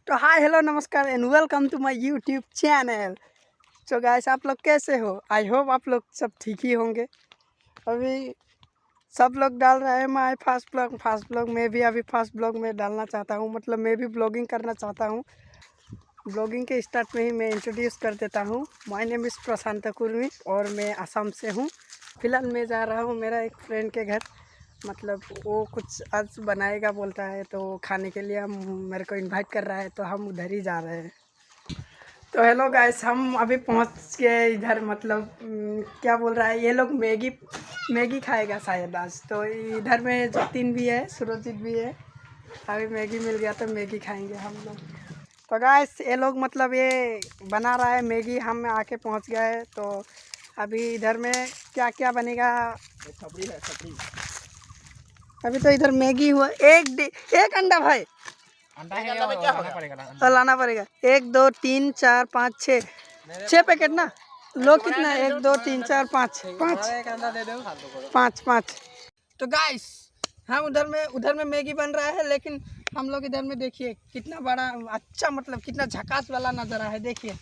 तो hi hello नमस्कार and welcome to my YouTube channel. तो गाइस आप लोग कैसे हो? आई होप आप लोग सब ठीक ही होंगे। अभी सब लोग डाल रहे हैं माय फास्ट ब्लॉग मैं भी अभी फास्ट ब्लॉग में डालना चाहता हूँ, मतलब मैं भी ब्लॉगिंग करना चाहता हूँ। ब्लॉगिंग के स्टार्ट में ही मैं इंट्रोड्यूस कर देता हूँ। माय नेम इज़ प्रशांत कुर्मी और मैं असम से हूँ। फ़िलहाल मैं जा रहा हूँ मेरा एक फ्रेंड के घर, मतलब वो कुछ आज बनाएगा बोलता है, तो खाने के लिए हम मेरे को इनवाइट कर रहा है, तो हम उधर ही जा रहे हैं। तो हेलो गाइस, हम अभी पहुंच गए इधर, मतलब क्या बोल रहा है ये लोग, मैगी खाएगा शायद आज। तो इधर में जतिन भी है, सुरजीत भी है। अभी मैगी मिल गया तो मैगी खाएंगे हम लोग। तो गाइस ये लोग मतलब ये बना रहा है मैगी, हम आके पहुंच गए। तो अभी इधर में क्या क्या बनेगा, छपड़ी है छपड़ी। अभी तो इधर मैगी हुआ। एक अंडा भाई, अंडा है और लाना पड़ेगा तो लाना पड़ेगा। 1 2 3 4 5 6 पैकेट ना लो। कितना? 1 2 3 4 5 एक अंडा दे दो। 5। तो गाइस हम उधर में मैगी बन रहा है, लेकिन हम लोग इधर में देखिए कितना बड़ा अच्छा, मतलब कितना झकास वाला नज़ारा है, देखिए।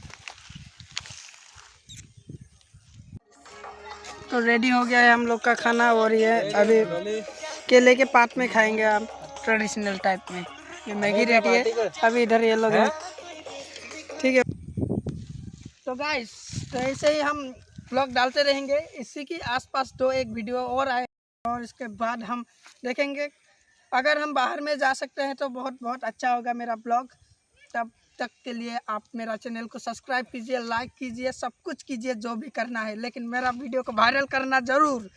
तो रेडी हो गया है हम लोग का खाना, और ये अभी केले के पात में खाएंगे हम, ट्रेडिशनल टाइप में। ये मैगी रेडी है, अभी इधर ये लोग हैं, ठीक है। तो गाइस तो ऐसे ही हम व्लॉग डालते रहेंगे, इसी की आसपास 1 वीडियो और आए, और इसके बाद हम देखेंगे। अगर हम बाहर में जा सकते हैं तो बहुत बहुत अच्छा होगा मेरा ब्लॉग। तब तक के लिए आप मेरा चैनल को सब्सक्राइब कीजिए, लाइक कीजिए, सब कुछ कीजिए जो भी करना है, लेकिन मेरा वीडियो को वायरल करना ज़रूर।